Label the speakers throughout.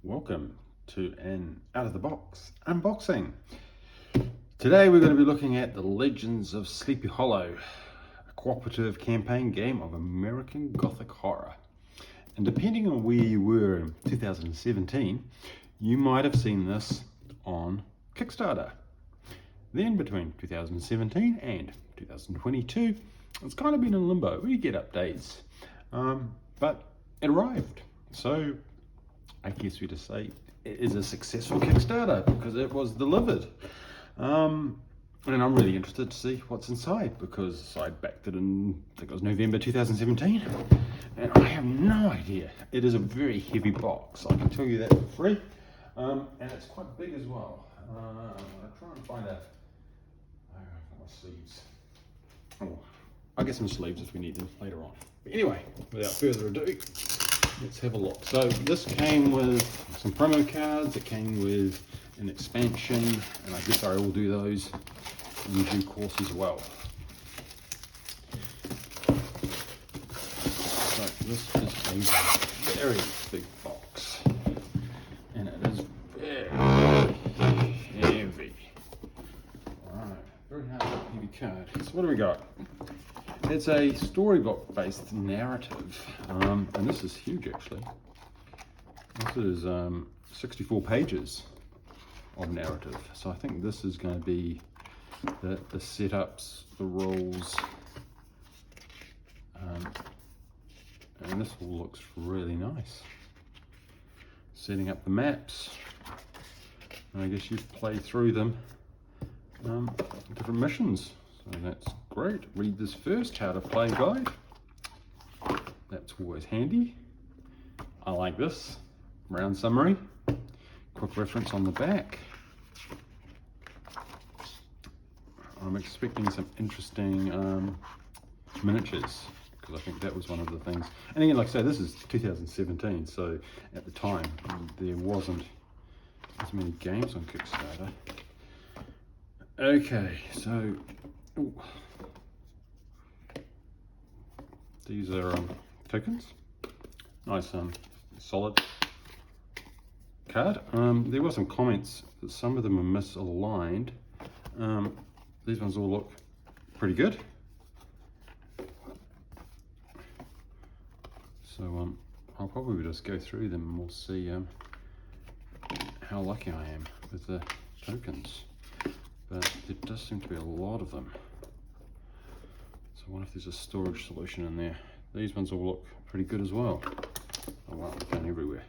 Speaker 1: welcome to an out-of-the-box unboxing. Today we're going to be looking at The Legends of Sleepy Hollow, a cooperative campaign game of American Gothic horror. And depending on where you were in 2017, you might have seen this on Kickstarter. Then between 2017 and 2022, it's kind of been in limbo. We get updates, but it arrived. So I guess we just say it is a successful Kickstarter because it was delivered. And I'm really interested to see what's inside because I backed it in, I think it was November 2017, and I have no idea. It is a very heavy box, I can tell you that for free. And it's quite big as well. I'll try and find out. My sleeves. Oh, I'll get some sleeves if we need them later on. But anyway, without further ado, let's have a look. So this came with some promo cards, it came with an expansion, and I guess I will do those in due course as well. So this is a very big box, and it is very heavy. Alright, very heavy card. So what do we got? It's a storybook-based narrative, and this is huge actually. This is 64 pages of narrative. So I think this is going to be the setups, the rules, and this all looks really nice. Setting up the maps, and I guess you play through them, different missions. So that's great. Read this first, how to play guide. That's always handy. I like this. Round summary. Quick reference on the back. I'm expecting some interesting miniatures because I think that was one of the things. And again, like I say, this is 2017, so at the time there wasn't as many games on Kickstarter. Okay, so ooh. These are tokens. Nice solid card. There were some comments that some of them are misaligned. These ones all look pretty good. So I'll probably just go through them and we'll see how lucky I am with the tokens. But there does seem to be a lot of them. So I wonder if there's a storage solution in there. These ones all look pretty good as well. Oh wow, they're going everywhere.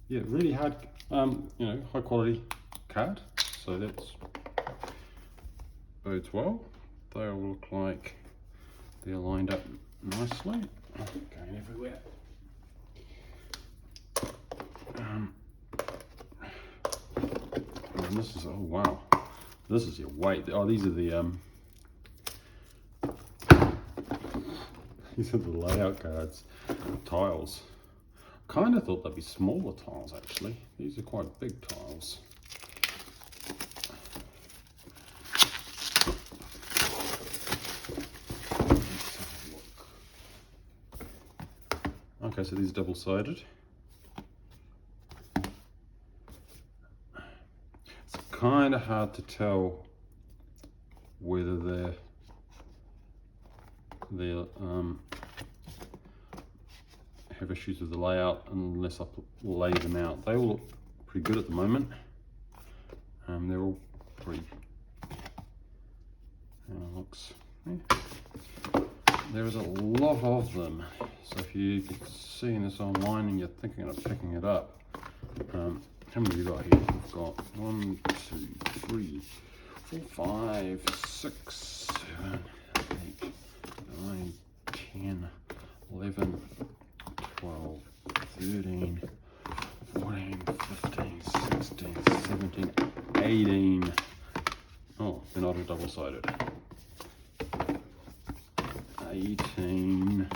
Speaker 1: Yeah, really hard, high quality card. So that's bodes well. They all look like they're lined up nicely. Going everywhere. And this is, oh wow. This is your weight. Oh, these are the these are the layout cards, tiles. Kind of thought they'd be smaller tiles actually. These are quite big tiles. Okay, so these are double-sided. It's kind of hard to tell whether they're have issues with the layout unless I lay them out. They all look pretty good at the moment. They're all pretty. Looks. Yeah. There is a lot of them. So if you're seeing this online and you're thinking of picking it up, how many have you got here? We've got 1, 2, 3, 4, 5, 6, 7, 8, 9, 10, 11, 12, 13, 14, 15, 16, 17, 18. Oh, they're not all double-sided. 18.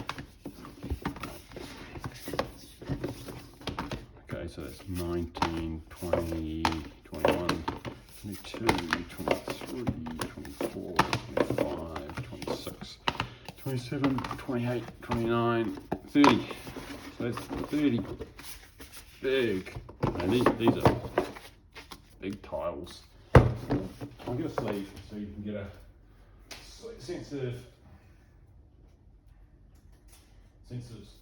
Speaker 1: Okay, so that's 19, 20, 21, 22, 23, 24, 25, 26, 27, 28, 29, 30. So that's 30 big Now these are big tiles. I'll get a sleeve so you can get a sense of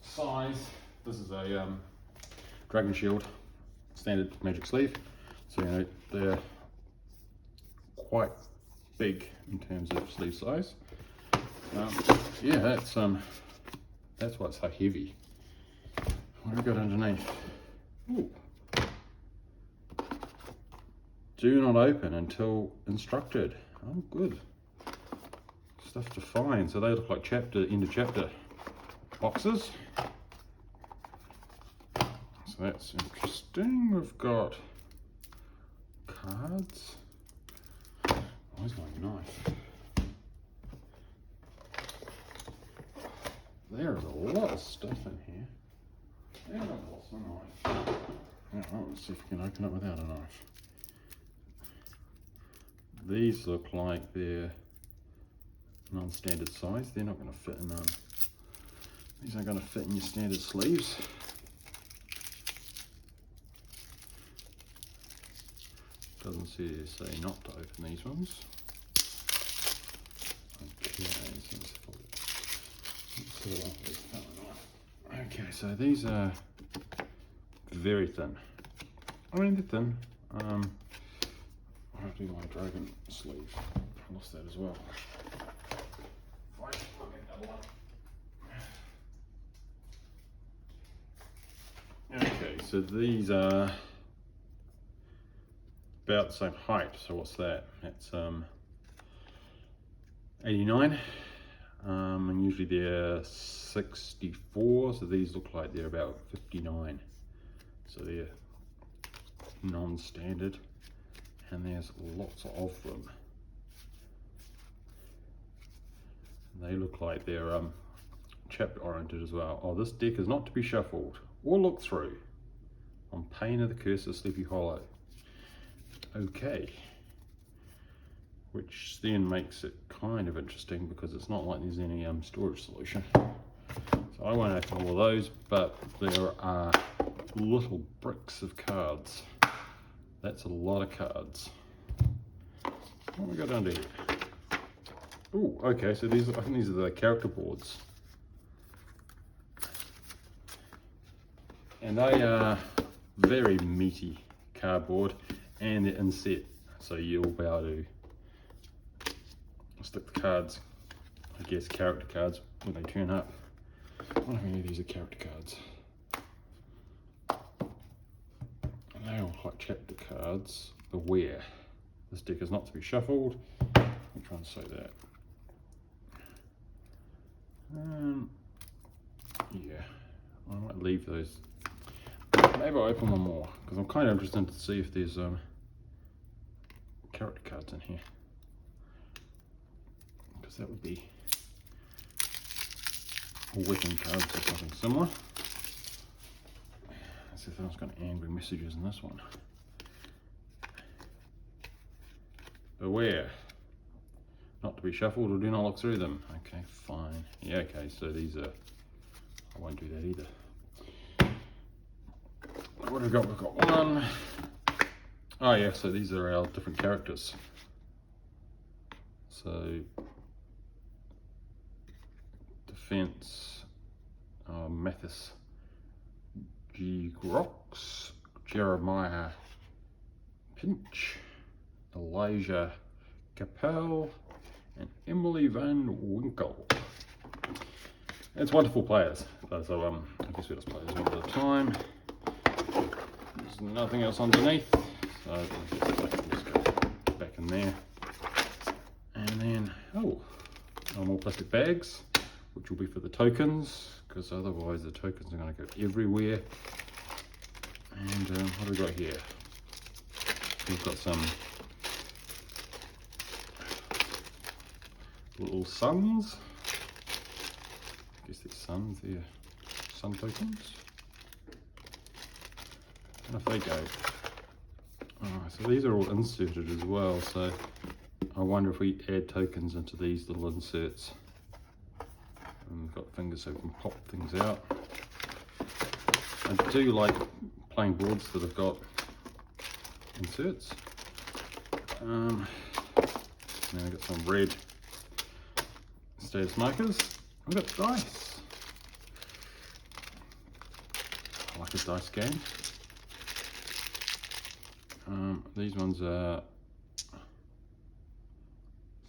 Speaker 1: size. This is a Dragon Shield standard magic sleeve, so you know they're quite big in terms of sleeve size. Yeah, that's why it's so heavy. What have we got underneath? Ooh. Do not open until instructed. Oh, good. Stuff to find. So they look like end of chapter boxes. So that's interesting. We've got cards. Where's my knife? There's a lot of stuff in here. And I've lost my knife. Alright, let's see if we can open it without a knife. These look like they're non-standard size. They're not going to fit in these aren't going to fit in your standard sleeves. Doesn't say not to open these ones. Okay, so these are very thin. I mean, they're thin. I'll do my dragon sleeve. I lost that as well. Okay, so these are about the same height. So what's that? That's 89, and usually they're 64. So these look like they're about 59. So they're non-standard. And there's lots of them. They look like they're chapter oriented as well. Oh, this deck is not to be shuffled or looked through on pain of the curse of Sleepy Hollow. Okay, which then makes it kind of interesting because it's not like there's any storage solution. So I won't open all of those, but there are little bricks of cards. That's a lot of cards. What have we got under here? Oh, okay, so I think these are the character boards. And they are very meaty cardboard, and they're inset, so you'll be able to stick the cards, I guess character cards, when they turn up. I don't know if any of these are character cards. They all look like chapter cards. Beware, this deck is not to be shuffled. I'm trying to say that. Yeah, I might leave those. Maybe I'll open one more because I'm kind of interested to see if there's character cards in here, because that would be weapon cards or something similar. Let's see if anyone's got any angry messages in this one. Beware, not to be shuffled or do not look through them. Okay, fine. Yeah, okay, so these are, I won't do that either. What have we got? We've got one. Oh yeah, so these are our different characters. So, defense, Mathis G. Grox, Jeremiah Pinch, Elijah Capel, and Emily Van Winkle. It's wonderful players. So I guess we just play this one at a time. There's nothing else underneath, so I'll just go back in there. And then, oh, no more plastic bags, which will be for the tokens, because otherwise the tokens are going to go everywhere. And what have we got here? We've got some little suns. I guess they're suns, they're sun tokens. And if they go, so these are all inserted as well, so I wonder if we add tokens into these little inserts. And we've got fingers so we can pop things out. I do like plain boards that have got inserts. Now we've got some red status markers. We've got dice. I like a dice game. These ones are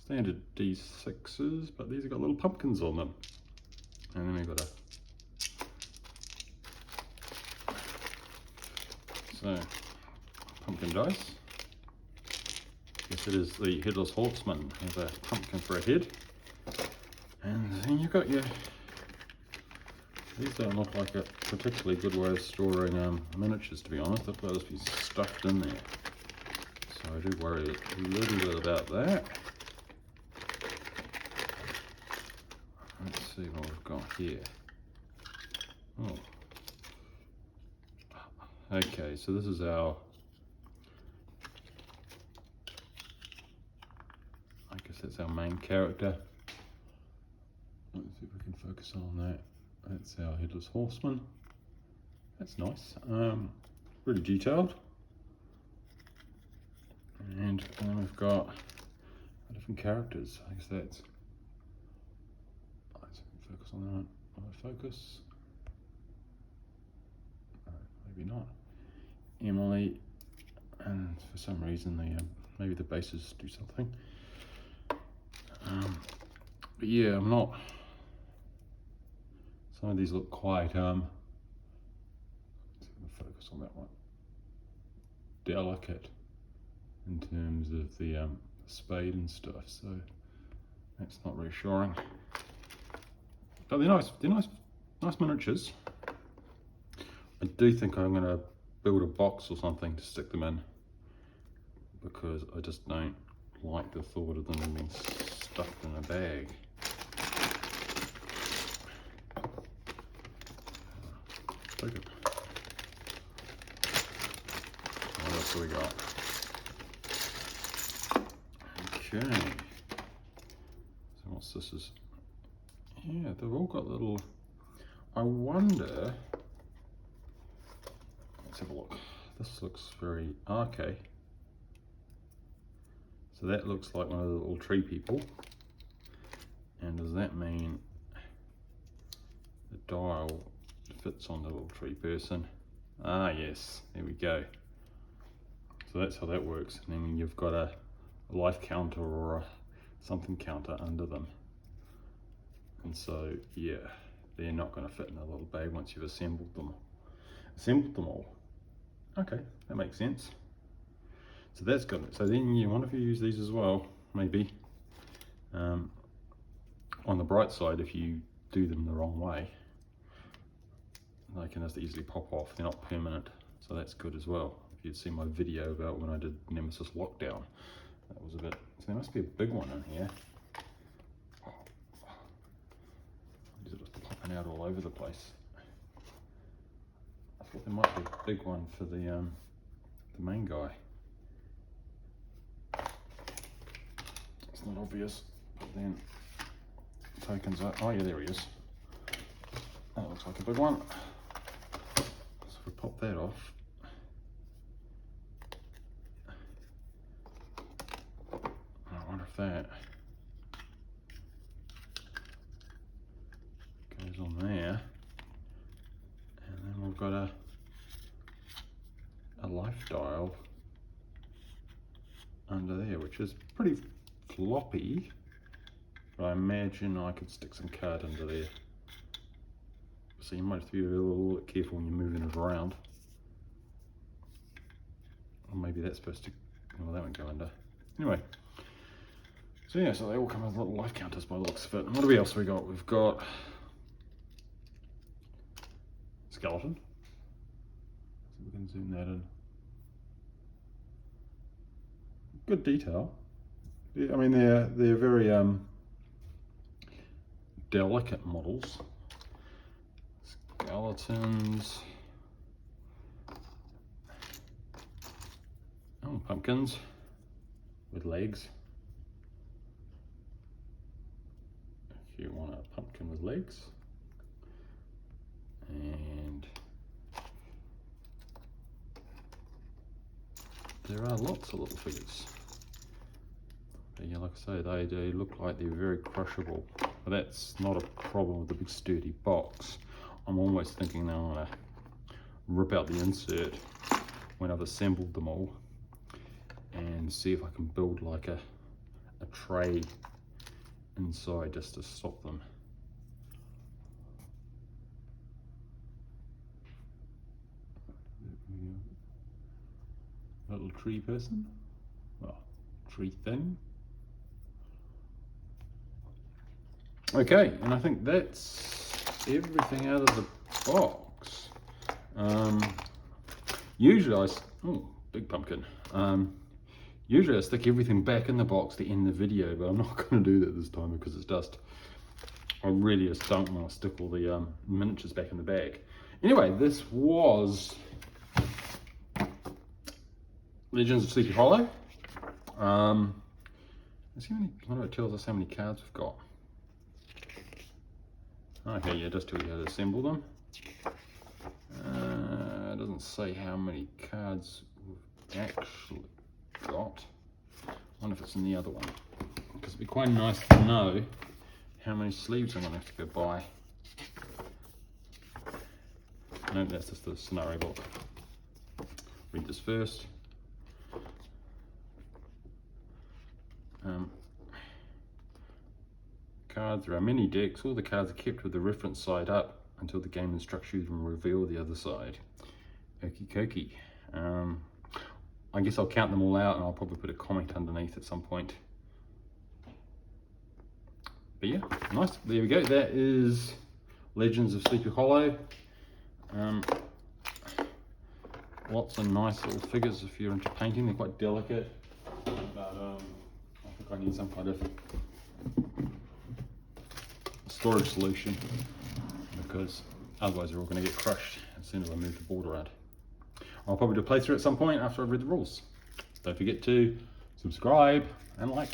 Speaker 1: standard D6s, but these have got little pumpkins on them. And then we've got pumpkin dice. Yes, it is the Headless Horseman. Has a pumpkin for a head. And then you've got your... These don't look like a particularly good way of storing miniatures, to be honest. They'll just be stuffed in there. So I do worry a little bit about that. Let's see what we've got here. Oh. Okay, so this is our... I guess that's our main character. Let's see if we can focus on that. That's our Headless Horseman. That's nice. Really detailed. And then we've got different characters. I guess that's... Let's focus on that one. Will I focus? No, maybe not. Emily, and for some reason maybe the bases do something. But yeah, I'm not... Some of these look quite, let's focus on that one, delicate in terms of the spade and stuff, so that's not reassuring. But they're nice miniatures. I do think I'm going to build a box or something to stick them in, because I just don't like the thought of them being stuffed in a bag. What else do we got? Okay. So what's this? Yeah, they've all got little... I wonder... Let's have a look. This looks very... Okay. So that looks like one of the little tree people. And does that mean the dial fits on the little tree person? Ah, yes, there we go. So that's how that works. And then you've got a life counter or a something counter under them. And so, yeah, they're not going to fit in a little bag once you've assembled them all. Okay, that makes sense. So that's good. So then you wonder if you use these as well, maybe. On the bright side, if you do them the wrong way, they can just easily pop off. They're not permanent, so that's good as well. If you'd seen my video about when I did Nemesis Lockdown, that was a bit... So there must be a big one in here. These are just popping out all over the place. I thought there might be a big one for the main guy. It's not obvious, but then tokens are... Oh yeah, there he is. That looks like a big one. So if we pop that off, I wonder if that goes on there. And then we've got a life dial under there, which is pretty floppy, but I imagine I could stick some card under there. So you might have to be a little bit careful when you're moving it around. Or maybe that's supposed to... Well, that won't go under. Anyway. So yeah, so they all come with little life counters by the looks of it. And what else we got? We've got... skeleton. So we can zoom that in. Good detail. Yeah, I mean, they're very delicate models. Skeletons. Oh, pumpkins with legs. If you want a pumpkin with legs. And there are lots of little figures. But yeah, like I say, they do look like they're very crushable. But that's not a problem with the big sturdy box. I'm almost thinking now I'm going to rip out the insert when I've assembled them all and see if I can build like a tray inside just to stop them. Little tree person, well, tree thing. Okay, and I think that's everything out of the box. Usually big pumpkin. Usually I stick everything back in the box to end the video, but I'm not going to do that this time because it's just, I really just don't want to stick all the miniatures back in the bag. Anyway, this was Legends of Sleepy Hollow. Let's see how many, I wonder if it tells us how many cards we've got. Okay, yeah, it does tell you how to assemble them. It doesn't say how many cards we've actually got. I wonder if it's in the other one. Because it'd be quite nice to know how many sleeves I'm going to have to go buy. No, that's just the scenario book. Read this first. Cards, there are many decks. All the cards are kept with the reference side up until the game instructs you to reveal the other side. Okie dokie. I guess I'll count them all out and I'll probably put a comment underneath at some point. But yeah, nice. There we go. That is Legends of Sleepy Hollow. Lots of nice little figures if you're into painting. They're quite delicate. But I think I need some kind of storage solution because otherwise they're all going to get crushed as soon as I move the board around. I'll probably do a playthrough at some point after I've read the rules. Don't forget to subscribe and like.